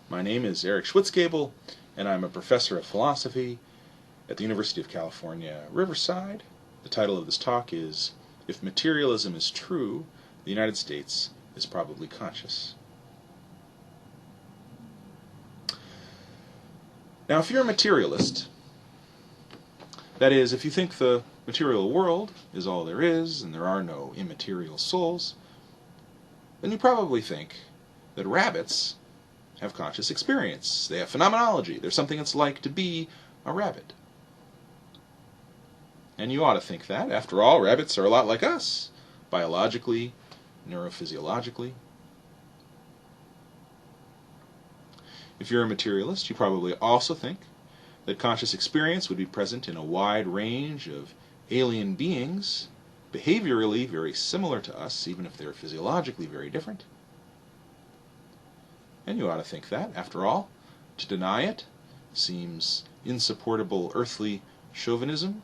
My name is Eric Schwitzgebel, and I'm a professor of philosophy at the University of California, Riverside. The title of this talk is, If Materialism is True, the United States is Probably Conscious. Now, if you're a materialist, that is, if you think the material world is all there is and there are no immaterial souls, then you probably think that rabbits have conscious experience. They have phenomenology. There's something it's like to be a rabbit. And you ought to think that. After all, rabbits are a lot like us, biologically, neurophysiologically. If you're a materialist, you probably also think that conscious experience would be present in a wide range of alien beings, behaviorally very similar to us, even if they're physiologically very different. And you ought to think that. After all, to deny it seems insupportable earthly chauvinism.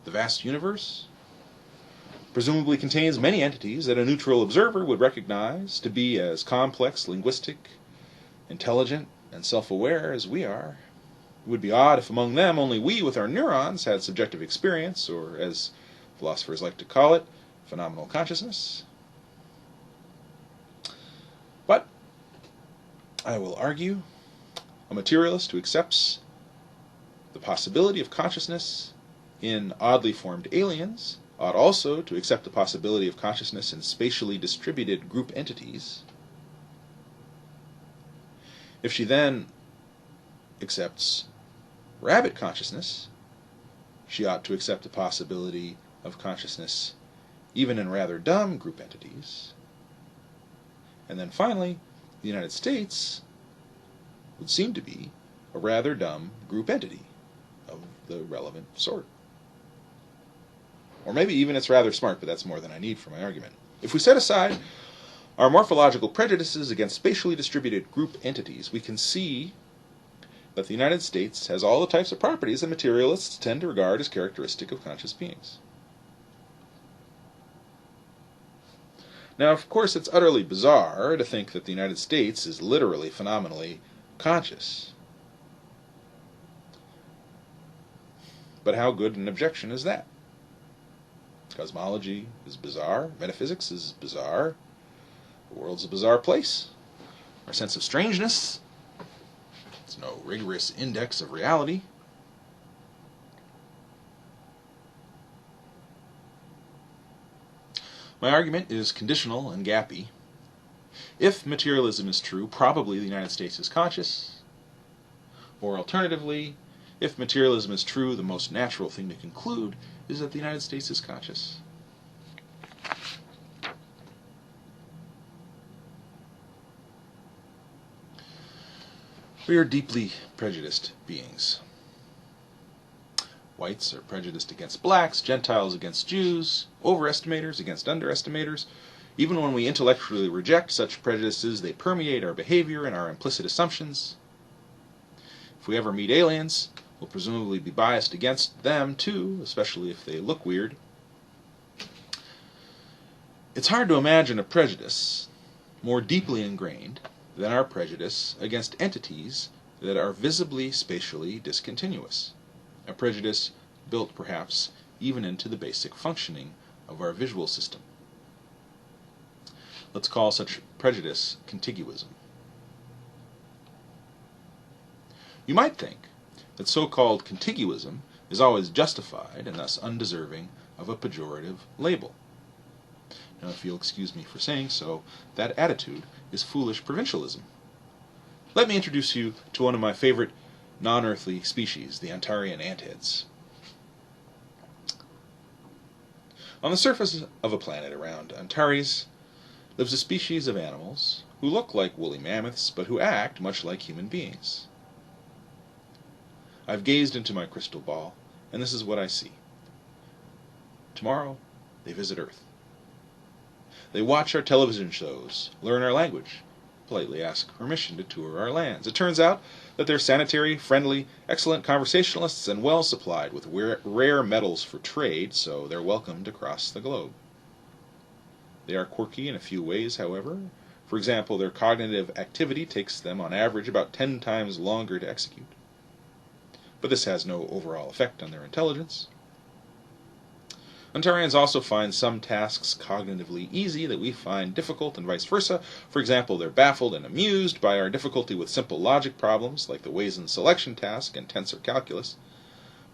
The vast universe presumably contains many entities that a neutral observer would recognize to be as complex, linguistic, intelligent, and self-aware as we are. It would be odd if among them only we with our neurons had subjective experience, or as philosophers like to call it, phenomenal consciousness. But I will argue a materialist who accepts the possibility of consciousness in oddly formed aliens ought also to accept the possibility of consciousness in spatially distributed group entities. If she then accepts rabbit consciousness, she ought to accept the possibility of consciousness even in rather dumb group entities. And then finally, the United States would seem to be a rather dumb group entity of the relevant sort. Or maybe even it's rather smart, but that's more than I need for my argument. If we set aside our morphological prejudices against spatially distributed group entities, we can see that the United States has all the types of properties that materialists tend to regard as characteristic of conscious beings. Now, of course, it's utterly bizarre to think that the United States is literally, phenomenally conscious. But how good an objection is that? Cosmology is bizarre. Metaphysics is bizarre. The world's a bizarre place. Our sense of strangeness, it's no rigorous index of reality. My argument is conditional and gappy. If materialism is true, probably the United States is conscious. Or alternatively, if materialism is true, the most natural thing to conclude is that the United States is conscious. We are deeply prejudiced beings. Whites are prejudiced against blacks, Gentiles against Jews, overestimators against underestimators. Even when we intellectually reject such prejudices, they permeate our behavior and our implicit assumptions. If we ever meet aliens, we'll presumably be biased against them too, especially if they look weird. It's hard to imagine a prejudice more deeply ingrained than our prejudice against entities that are visibly spatially discontinuous. A prejudice built perhaps even into the basic functioning of our visual system. Let's call such prejudice contiguism. You might think that so-called contiguism is always justified and thus undeserving of a pejorative label. Now, if you'll excuse me for saying so, that attitude is foolish provincialism. Let me introduce you to one of my favorite non-earthly species, the Ontarian antheads. On the surface of a planet around Antares lives a species of animals who look like woolly mammoths, but who act much like human beings. I've gazed into my crystal ball, and this is what I see. Tomorrow, they visit Earth. They watch our television shows, learn our language, politely ask permission to tour our lands. It turns out that they're sanitary, friendly, excellent conversationalists, and well supplied with rare metals for trade, so they're welcomed across the globe. They are quirky in a few ways, however. For example, their cognitive activity takes them on average about 10 times longer to execute. But this has no overall effect on their intelligence. Ontarians also find some tasks cognitively easy that we find difficult and vice versa. For example, they're baffled and amused by our difficulty with simple logic problems like the Wazen selection task and tensor calculus,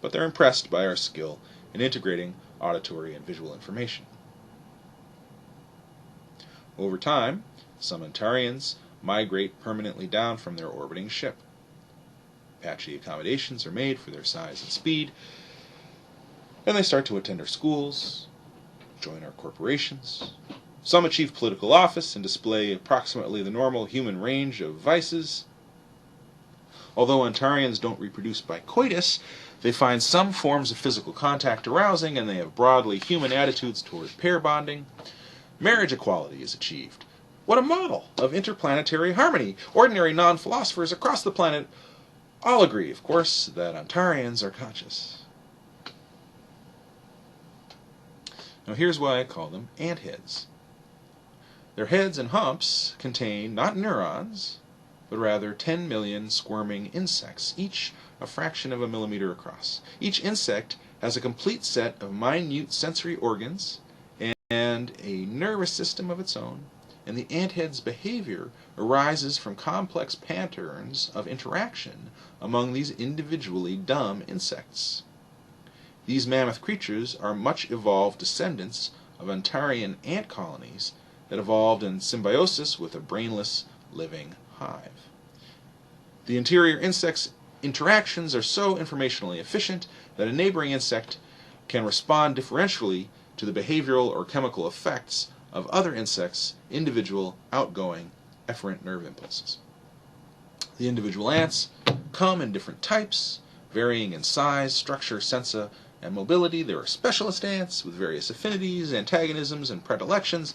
but they're impressed by our skill in integrating auditory and visual information. Over time, some Ontarians migrate permanently down from their orbiting ship. Patchy accommodations are made for their size and speed, and they start to attend our schools, join our corporations. Some achieve political office and display approximately the normal human range of vices. Although Ontarians don't reproduce by coitus, they find some forms of physical contact arousing, and they have broadly human attitudes toward pair bonding. Marriage equality is achieved. What a model of interplanetary harmony! Ordinary non-philosophers across the planet all agree, of course, that Ontarians are conscious. Now here's why I call them ant heads. Their heads and humps contain not neurons, but rather 10 million squirming insects, each a fraction of a millimeter across. Each insect has a complete set of minute sensory organs and a nervous system of its own, and the ant head's behavior arises from complex patterns of interaction among these individually dumb insects. These mammoth creatures are much evolved descendants of Ontarian ant colonies that evolved in symbiosis with a brainless living hive. The interior insect's interactions are so informationally efficient that a neighboring insect can respond differentially to the behavioral or chemical effects of other insects' individual, outgoing, efferent nerve impulses. The individual ants come in different types, varying in size, structure, sensa, and mobility. There are specialist ants with various affinities, antagonisms, and predilections,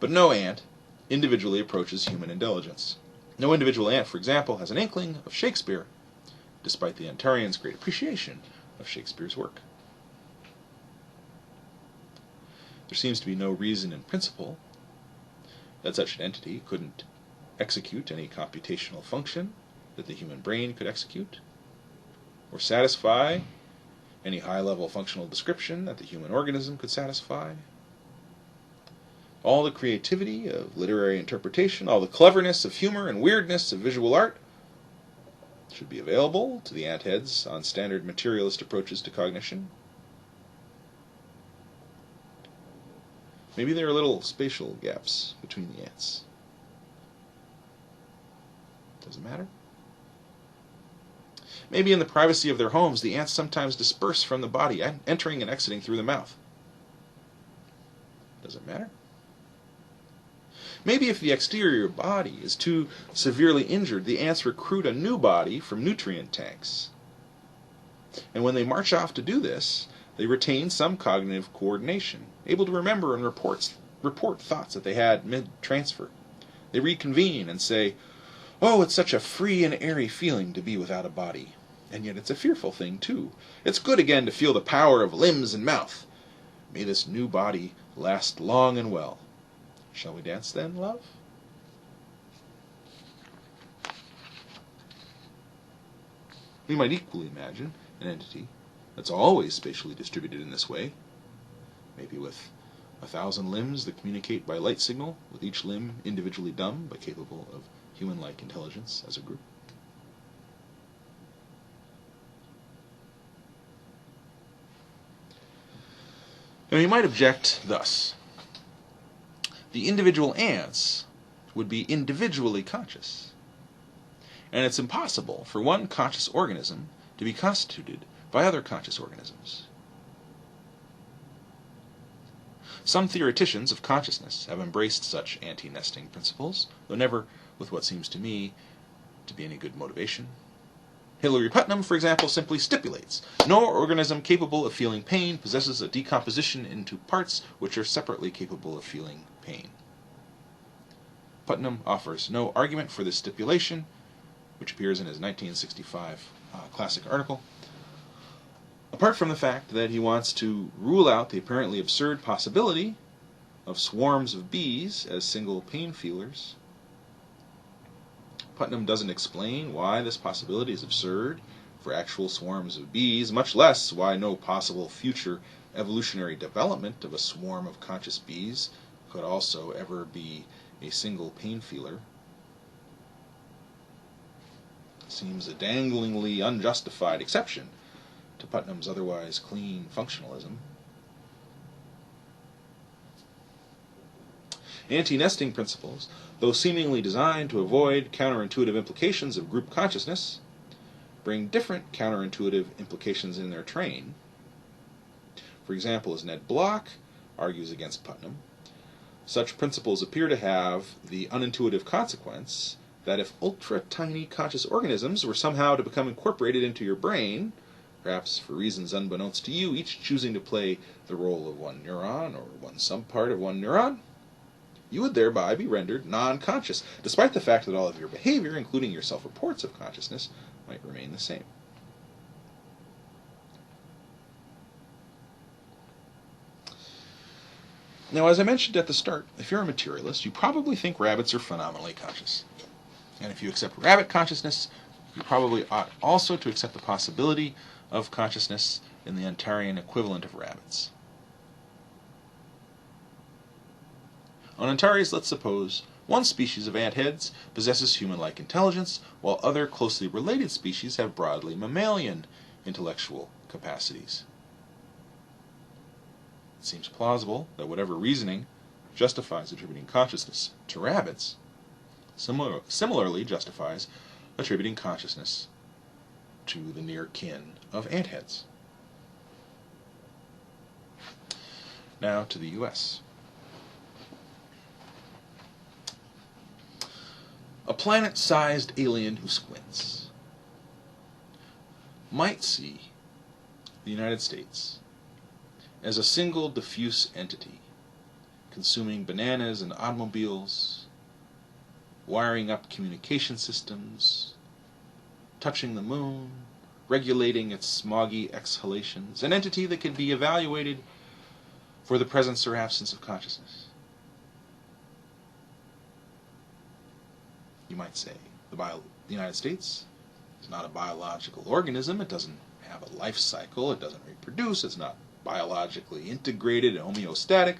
but no ant individually approaches human intelligence. No individual ant, for example, has an inkling of Shakespeare, despite the Ontarians' great appreciation of Shakespeare's work. There seems to be no reason in principle that such an entity couldn't execute any computational function that the human brain could execute, or satisfy any high-level functional description that the human organism could satisfy. All the creativity of literary interpretation, all the cleverness of humor and weirdness of visual art should be available to the ant heads on standard materialist approaches to cognition. Maybe there are little spatial gaps between the ants. Doesn't matter. Maybe in the privacy of their homes, the ants sometimes disperse from the body, entering and exiting through the mouth. Doesn't matter. Maybe if the exterior body is too severely injured, the ants recruit a new body from nutrient tanks. And when they march off to do this, they retain some cognitive coordination, able to remember and report thoughts that they had mid-transfer. They reconvene and say, "Oh, it's such a free and airy feeling to be without a body. And yet it's a fearful thing, too. It's good again to feel the power of limbs and mouth. May this new body last long and well. Shall we dance then, love?" We might equally imagine an entity that's always spatially distributed in this way, maybe with 1,000 limbs that communicate by light signal, with each limb individually dumb but capable of human-like intelligence as a group. Now you might object thus. The individual ants would be individually conscious, and it's impossible for one conscious organism to be constituted by other conscious organisms. Some theoreticians of consciousness have embraced such anti-nesting principles, though never with what seems to me to be any good motivation. Hilary Putnam, for example, simply stipulates, "No organism capable of feeling pain possesses a decomposition into parts which are separately capable of feeling pain." Putnam offers no argument for this stipulation, which appears in his 1965 classic article, apart from the fact that he wants to rule out the apparently absurd possibility of swarms of bees as single pain feelers Putnam doesn't explain why this possibility is absurd for actual swarms of bees, much less why no possible future evolutionary development of a swarm of conscious bees could also ever be a single pain feeler. Seems a danglingly unjustified exception to Putnam's otherwise clean functionalism. Anti-nesting principles, though seemingly designed to avoid counterintuitive implications of group consciousness, bring different counterintuitive implications in their train. For example, as Ned Block argues against Putnam, such principles appear to have the unintuitive consequence that if ultra-tiny conscious organisms were somehow to become incorporated into your brain, perhaps for reasons unbeknownst to you, each choosing to play the role of one neuron or one subpart of one neuron, you would thereby be rendered non-conscious, despite the fact that all of your behavior, including your self-reports of consciousness, might remain the same. Now, as I mentioned at the start, if you're a materialist, you probably think rabbits are phenomenally conscious. And if you accept rabbit consciousness, you probably ought also to accept the possibility of consciousness in the Ontarian equivalent of rabbits. On Antares, let's suppose one species of antheads possesses human-like intelligence, while other closely related species have broadly mammalian intellectual capacities. It seems plausible that whatever reasoning justifies attributing consciousness to rabbits similarly justifies attributing consciousness to the near kin of antheads. Now to the U.S. A planet-sized alien who squints might see the United States as a single diffuse entity, consuming bananas and automobiles, wiring up communication systems, touching the moon, regulating its smoggy exhalations, an entity that could be evaluated for the presence or absence of consciousness. You might say, the United States is not a biological organism, it doesn't have a life cycle, it doesn't reproduce, it's not biologically integrated and homeostatic.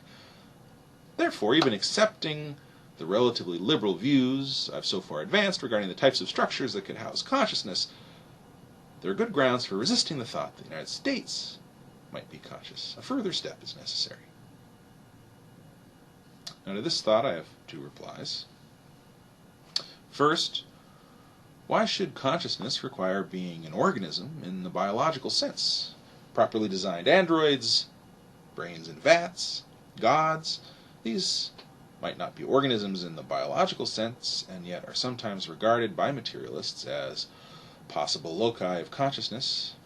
Therefore, even accepting the relatively liberal views I've so far advanced regarding the types of structures that could house consciousness, there are good grounds for resisting the thought that the United States might be conscious. A further step is necessary. Now, to this thought, I have two replies. First, why should consciousness require being an organism in the biological sense? Properly designed androids, brains in vats, gods, these might not be organisms in the biological sense, and yet are sometimes regarded by materialists as possible loci of consciousness.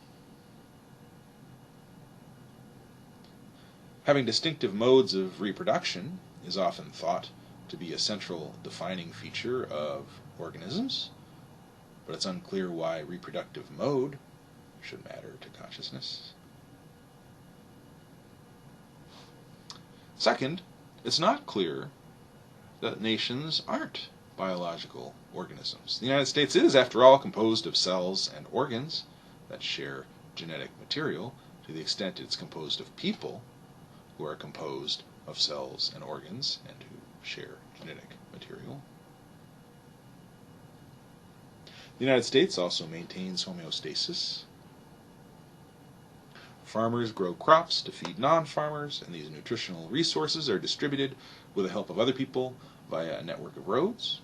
Having distinctive modes of reproduction is often thought to be a central defining feature of organisms, but it's unclear why reproductive mode should matter to consciousness. Second, it's not clear that nations aren't biological organisms. The United States is, after all, composed of cells and organs that share genetic material to the extent it's composed of people who are composed of cells and organs and who share genetic material. The United States also maintains homeostasis. Farmers grow crops to feed non-farmers, and these nutritional resources are distributed with the help of other people via a network of roads.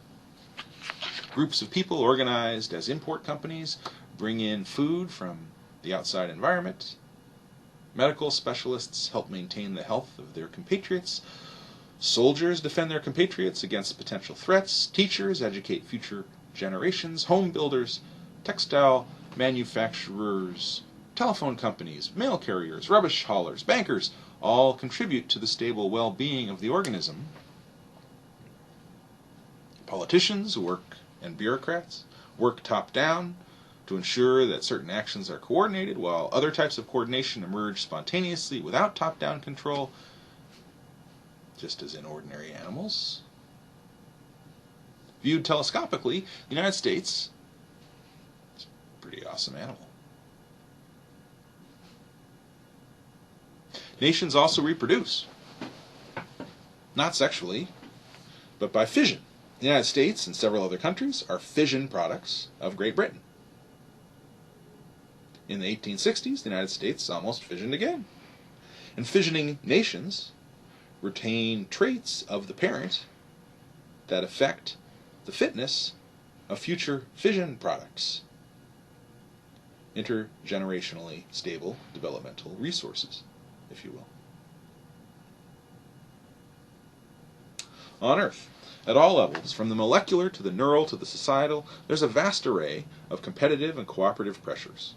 Groups of people organized as import companies bring in food from the outside environment. Medical specialists help maintain the health of their compatriots. Soldiers defend their compatriots against potential threats. Teachers educate future generations. Home builders, textile manufacturers, telephone companies, mail carriers, rubbish haulers, bankers, all contribute to the stable well-being of the organism. Politicians and bureaucrats work top-down to ensure that certain actions are coordinated, while other types of coordination emerge spontaneously without top-down control, just as in ordinary animals. Viewed telescopically, the United States is a pretty awesome animal. Nations also reproduce. Not sexually, but by fission. The United States and several other countries are fission products of Great Britain. In the 1860s, the United States almost fissioned again. And fissioning nations retain traits of the parent that affect the fitness of future fission products. Intergenerationally stable developmental resources, if you will. On Earth, at all levels, from the molecular to the neural to the societal, there's a vast array of competitive and cooperative pressures.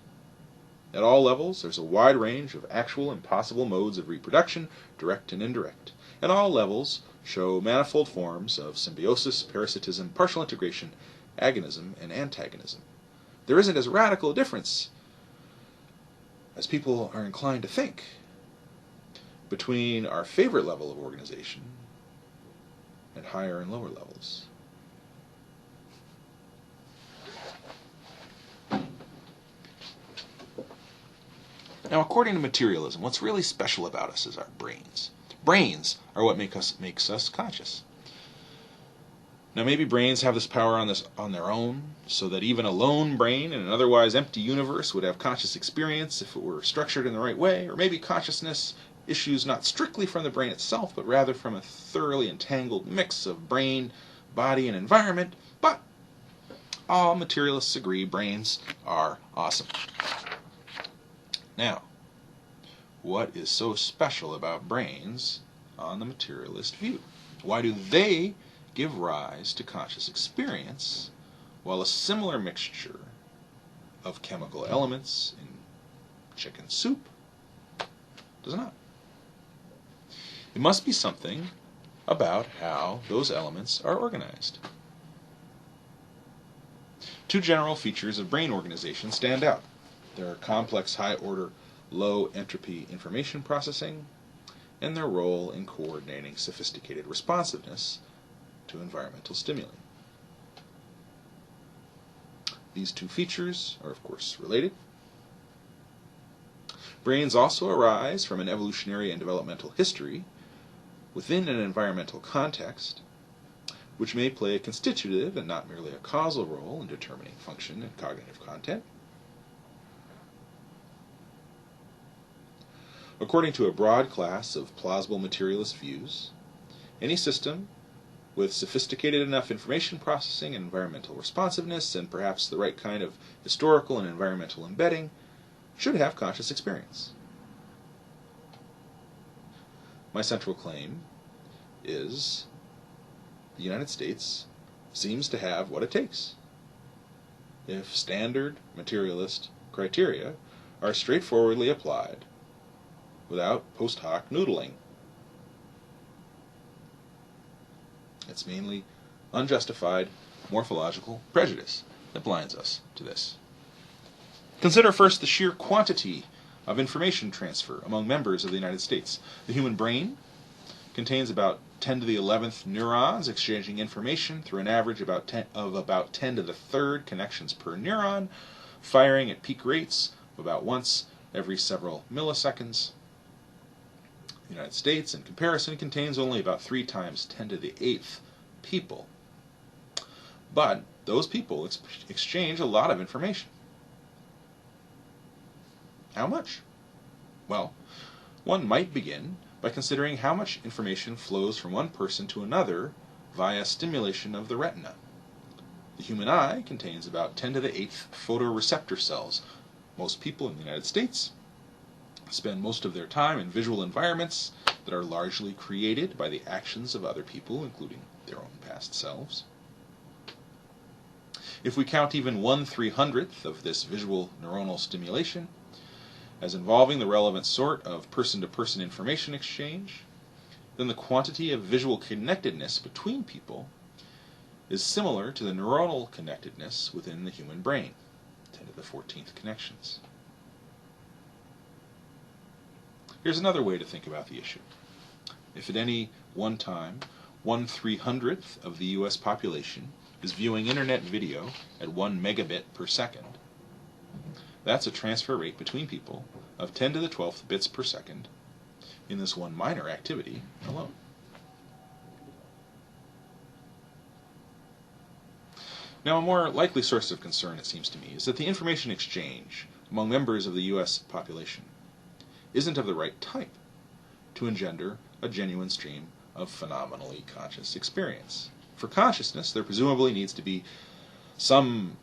At all levels, there's a wide range of actual and possible modes of reproduction, direct and indirect. At all levels show manifold forms of symbiosis, parasitism, partial integration, agonism, and antagonism. There isn't as radical a difference as people are inclined to think between our favorite level of organization and higher and lower levels. Now, according to materialism, what's really special about us is our brains. Brains are what makes us conscious. Now, maybe brains have this power on their own, so that even a lone brain in an otherwise empty universe would have conscious experience if it were structured in the right way, or maybe consciousness issues not strictly from the brain itself, but rather from a thoroughly entangled mix of brain, body, and environment. But all materialists agree brains are awesome. Now, what is so special about brains on the materialist view? Why do they give rise to conscious experience, while a similar mixture of chemical elements in chicken soup does not? It must be something about how those elements are organized. Two general features of brain organization stand out. Their complex high-order, low-entropy information processing, and their role in coordinating sophisticated responsiveness to environmental stimuli. These two features are, of course, related. Brains also arise from an evolutionary and developmental history within an environmental context, which may play a constitutive and not merely a causal role in determining function and cognitive content. According to a broad class of plausible materialist views, any system with sophisticated enough information processing and environmental responsiveness, and perhaps the right kind of historical and environmental embedding, should have conscious experience. My central claim is the United States seems to have what it takes. If standard materialist criteria are straightforwardly applied without post hoc noodling. It's mainly unjustified morphological prejudice that blinds us to this. Consider first the sheer quantity of information transfer among members of the United States. The human brain contains about 10 to the 11th neurons exchanging information through an average of about 10 to the 3rd connections per neuron, firing at peak rates of about once every several milliseconds. The United States, in comparison, contains only about 3 times 10 to the 8th people. But those people exchange a lot of information. How much? Well, one might begin by considering how much information flows from one person to another via stimulation of the retina. The human eye contains about 10 to the 8th photoreceptor cells. Most people in the United States spend most of their time in visual environments that are largely created by the actions of other people, including their own past selves. If we count even 1/300th of this visual neuronal stimulation as involving the relevant sort of person-to-person information exchange, then the quantity of visual connectedness between people is similar to the neuronal connectedness within the human brain, 10 to the 14th connections. Here's another way to think about the issue. If at any one time 1/300th of the U.S. population is viewing internet video at 1 megabit per second. That's a transfer rate between people of 10 to the 12th bits per second in this one minor activity alone. Now, a more likely source of concern, it seems to me, is that the information exchange among members of the U.S. population isn't of the right type to engender a genuine stream of phenomenally conscious experience. For consciousness, there presumably needs to be some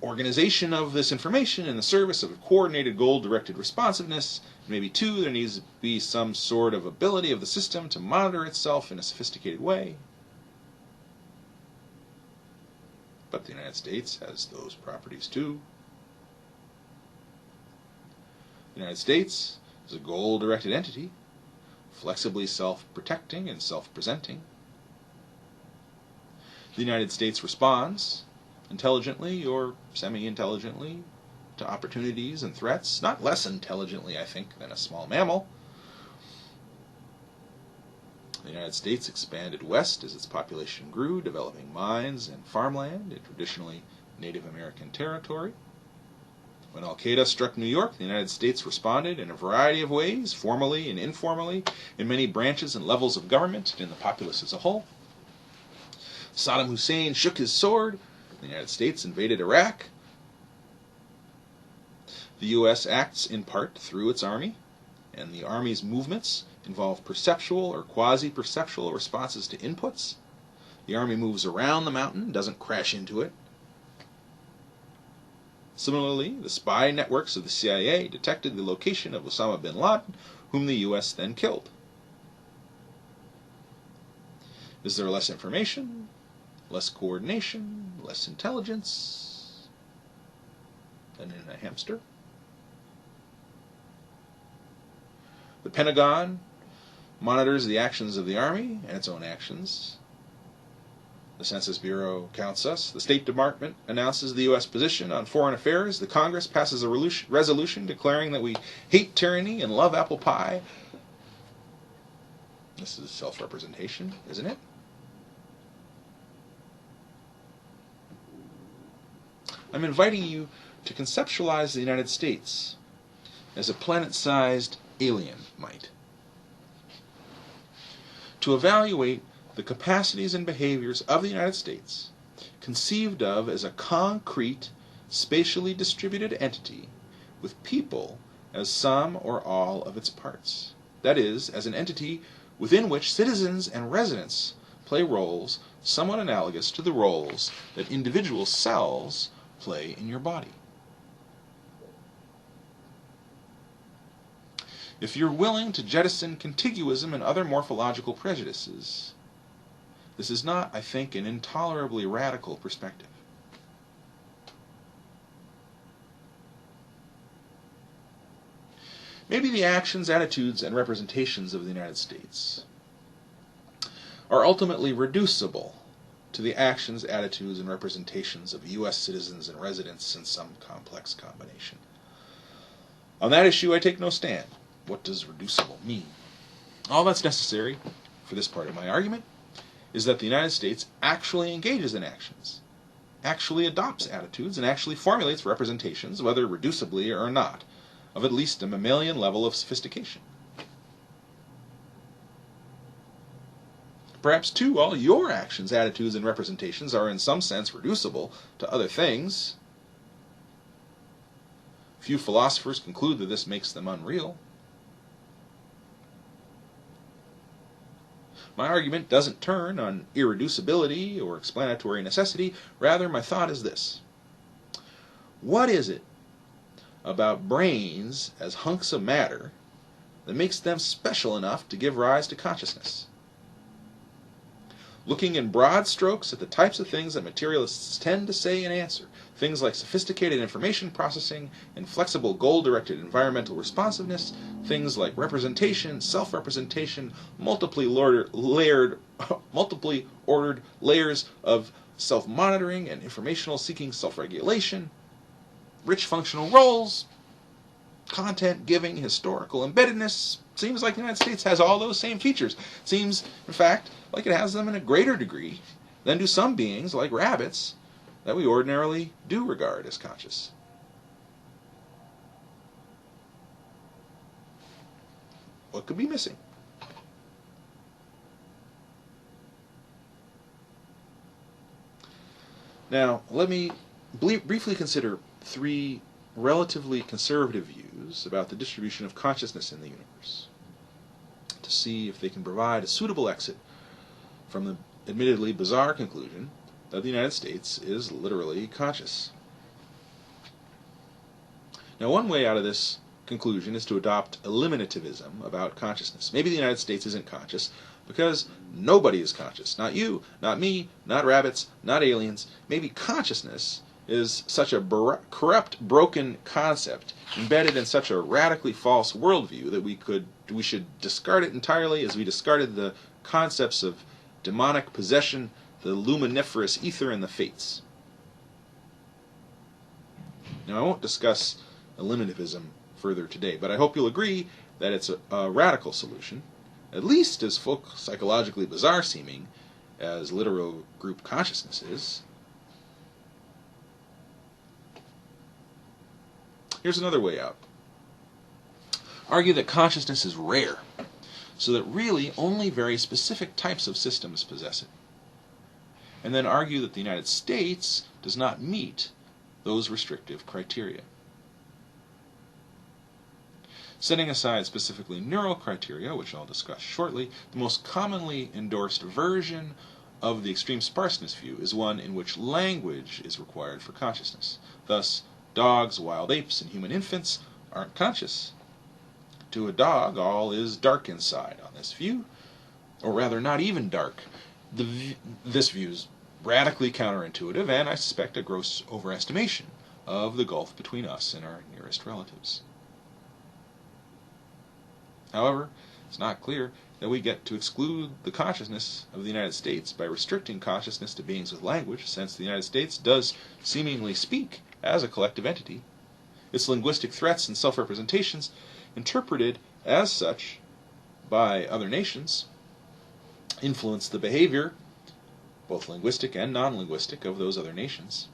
organization of this information in the service of a coordinated goal-directed responsiveness. Maybe two, there needs to be some sort of ability of the system to monitor itself in a sophisticated way. But the United States has those properties too. The United States is a goal-directed entity, flexibly self-protecting and self-presenting. The United States responds intelligently or semi-intelligently to opportunities and threats, not less intelligently, I think, than a small mammal. The United States expanded west as its population grew, developing mines and farmland in traditionally Native American territory. When Al-Qaeda struck New York, the United States responded in a variety of ways, formally and informally, in many branches and levels of government and in the populace as a whole. Saddam Hussein shook his sword. The United States invaded Iraq. The U.S. acts in part through its army, and the army's movements involve perceptual or quasi-perceptual responses to inputs. The army moves around the mountain, doesn't crash into it. Similarly, the spy networks of the CIA detected the location of Osama bin Laden, whom the U.S. then killed. Is there less information, less coordination, less intelligence than in a hamster? The Pentagon monitors the actions of the Army and its own actions. The Census Bureau counts us. The State Department announces the U.S. position on foreign affairs. The Congress passes a resolution declaring that we hate tyranny and love apple pie. This is self-representation, isn't it? I'm inviting you to conceptualize the United States as a planet-sized alien might. To evaluate the capacities and behaviors of the United States, conceived of as a concrete, spatially distributed entity with people as some or all of its parts. That is, as an entity within which citizens and residents play roles somewhat analogous to the roles that individual cells play in your body. If you're willing to jettison contiguism and other morphological prejudices, this is not, I think, an intolerably radical perspective. Maybe the actions, attitudes, and representations of the United States are ultimately reducible to the actions, attitudes, and representations of U.S. citizens and residents in some complex combination. On that issue, I take no stand. What does reducible mean? All that's necessary for this part of my argument is that the United States actually engages in actions, actually adopts attitudes, and actually formulates representations, whether reducibly or not, of at least a mammalian level of sophistication. Perhaps, too, all your actions, attitudes, and representations are in some sense reducible to other things. Few philosophers conclude that this makes them unreal. My argument doesn't turn on irreducibility or explanatory necessity. Rather, my thought is this. What is it about brains as hunks of matter that makes them special enough to give rise to consciousness? Looking in broad strokes at the types of things that materialists tend to say and answer, things like sophisticated information processing and flexible goal-directed environmental responsiveness, things like representation, self-representation, multiply ordered layers of self-monitoring and informational seeking self-regulation, rich functional roles, content-giving, historical embeddedness, seems like the United States has all those same features. Seems, in fact, like it has them in a greater degree than do some beings, like rabbits, that we ordinarily do regard as conscious. What could be missing? Now, let me briefly consider three relatively conservative views about the distribution of consciousness in the universe, to see if they can provide a suitable exit from the admittedly bizarre conclusion that the United States is literally conscious. Now, one way out of this conclusion is to adopt eliminativism about consciousness. Maybe the United States isn't conscious because nobody is conscious. Not you, not me, not rabbits, not aliens. Maybe consciousness is such a corrupt, broken concept, embedded in such a radically false worldview, that we should discard it entirely, as we discarded the concepts of demonic possession, the luminiferous ether, and the fates. Now, I won't discuss eliminativism further today, but I hope you'll agree that it's a radical solution, at least as folk psychologically bizarre seeming as literal group consciousness is. Here's another way out. Argue that consciousness is rare, so that really only very specific types of systems possess it. And then argue that the United States does not meet those restrictive criteria. Setting aside specifically neural criteria, which I'll discuss shortly, the most commonly endorsed version of the extreme sparseness view is one in which language is required for consciousness. Thus, dogs, wild apes, and human infants aren't conscious. To a dog, all is dark inside on this view, or rather not even dark. This view is radically counterintuitive, and I suspect a gross overestimation of the gulf between us and our nearest relatives. However, it's not clear that we get to exclude the consciousness of the United States by restricting consciousness to beings with language, since the United States does seemingly speak as a collective entity. Its linguistic threats and self-representations, interpreted as such by other nations, influence the behavior, both linguistic and non-linguistic, of those other nations.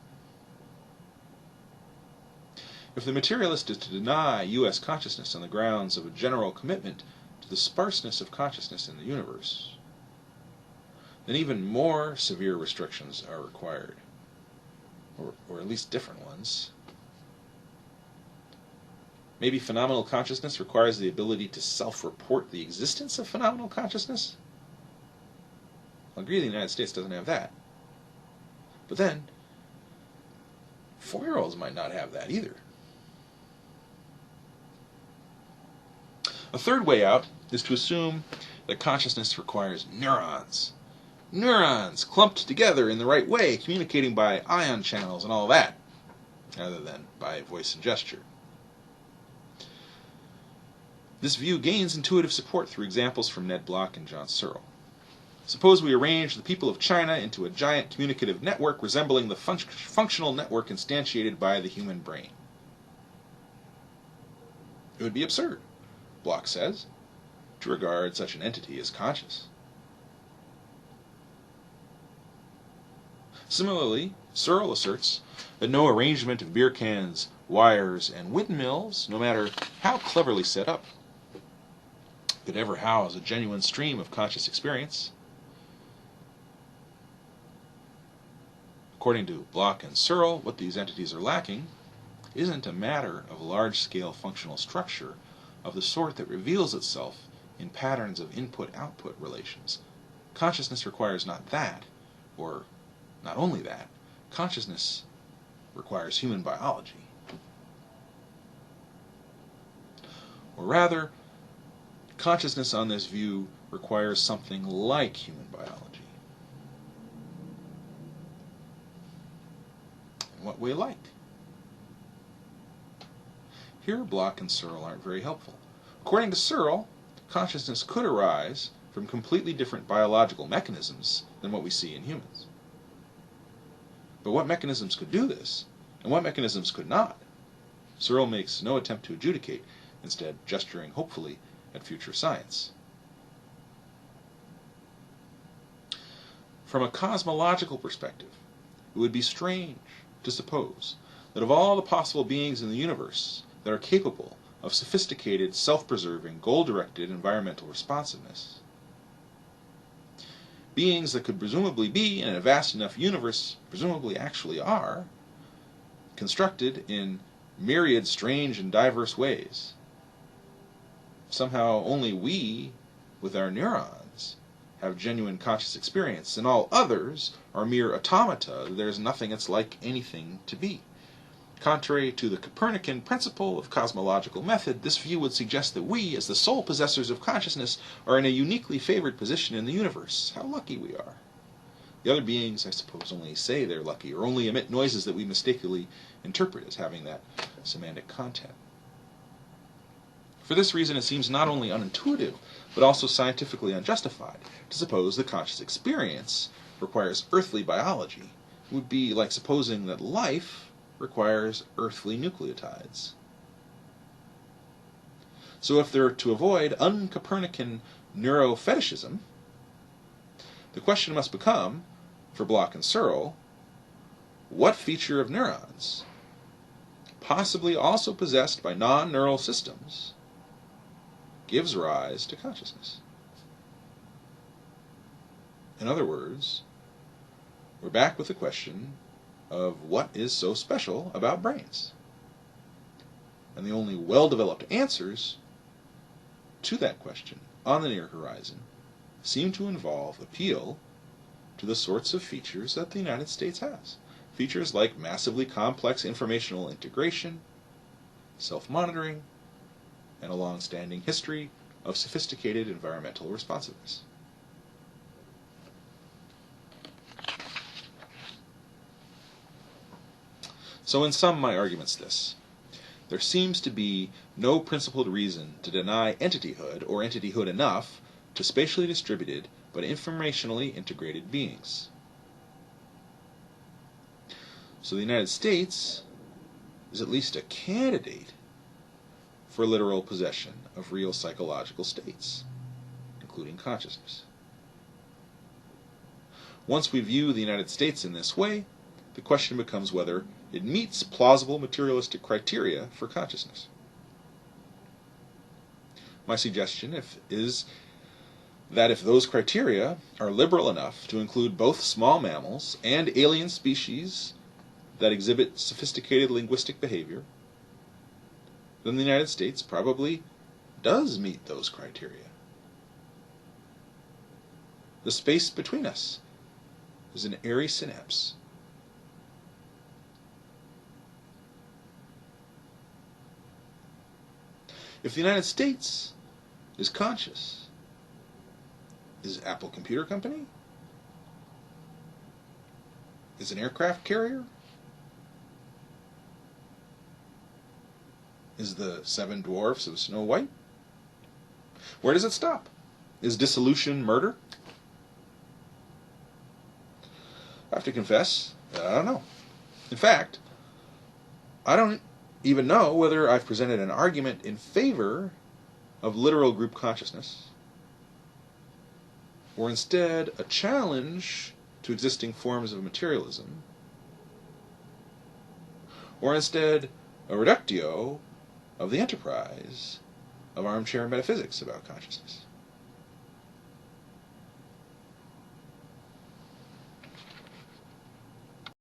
If the materialist is to deny U.S. consciousness on the grounds of a general commitment to the sparseness of consciousness in the universe, then even more severe restrictions are required, or at least different ones. Maybe phenomenal consciousness requires the ability to self-report the existence of phenomenal consciousness? I'll agree the United States doesn't have that. But then, 4-year-olds might not have that either. A third way out is to assume that consciousness requires neurons. Neurons clumped together in the right way, communicating by ion channels and all that, rather than by voice and gesture. This view gains intuitive support through examples from Ned Block and John Searle. Suppose we arrange the people of China into a giant communicative network resembling the functional network instantiated by the human brain. It would be absurd, Block says, to regard such an entity as conscious. Similarly, Searle asserts that no arrangement of beer cans, wires, and windmills, no matter how cleverly set up, could ever house a genuine stream of conscious experience. According to Block and Searle, what these entities are lacking isn't a matter of large-scale functional structure of the sort that reveals itself in patterns of input-output relations. Consciousness requires not that, or not only that, consciousness requires human biology. Or rather, consciousness on this view requires something like human biology. In what way like? Here, Block and Searle aren't very helpful. According to Searle, consciousness could arise from completely different biological mechanisms than what we see in humans. But what mechanisms could do this, and what mechanisms could not? Searle makes no attempt to adjudicate, instead gesturing hopefully at future science. From a cosmological perspective, it would be strange to suppose that of all the possible beings in the universe that are capable of sophisticated, self-preserving, goal-directed environmental responsiveness, beings that could presumably be in a vast enough universe, presumably actually are, constructed in myriad strange and diverse ways. Somehow only we, with our neurons, have genuine conscious experience, and all others are mere automata. There's nothing that's like anything to be. Contrary to the Copernican principle of cosmological method, this view would suggest that we, as the sole possessors of consciousness, are in a uniquely favored position in the universe. How lucky we are. The other beings, I suppose, only say they're lucky, or only emit noises that we mistakenly interpret as having that semantic content. For this reason, it seems not only unintuitive, but also scientifically unjustified to suppose that conscious experience requires earthly biology. It would be like supposing that life requires earthly nucleotides. So if they're to avoid un-Copernican neurofetishism, the question must become, for Bloch and Searle, what feature of neurons, possibly also possessed by non-neural systems, gives rise to consciousness? In other words, we're back with the question of what is so special about brains. And the only well-developed answers to that question on the near horizon seem to involve appeal to the sorts of features that the United States has. Features like massively complex informational integration, self-monitoring, and a long-standing history of sophisticated environmental responsiveness. So in sum, my argument's this. There seems to be no principled reason to deny entityhood or entityhood enough to spatially distributed but informationally integrated beings. So the United States is at least a candidate for literal possession of real psychological states, including consciousness. Once we view the United States in this way, the question becomes whether it meets plausible materialistic criteria for consciousness. My suggestion is that if those criteria are liberal enough to include both small mammals and alien species that exhibit sophisticated linguistic behavior, then the United States probably does meet those criteria. The space between us is an airy synapse. If the United States is conscious, is Apple Computer Company? Is an aircraft carrier? Is the Seven Dwarfs of Snow White? Where does it stop? Is dissolution murder? I have to confess that I don't know. In fact, I don't even know whether I've presented an argument in favor of literal group consciousness, or instead a challenge to existing forms of materialism, or instead a reductio of the enterprise of armchair metaphysics about consciousness.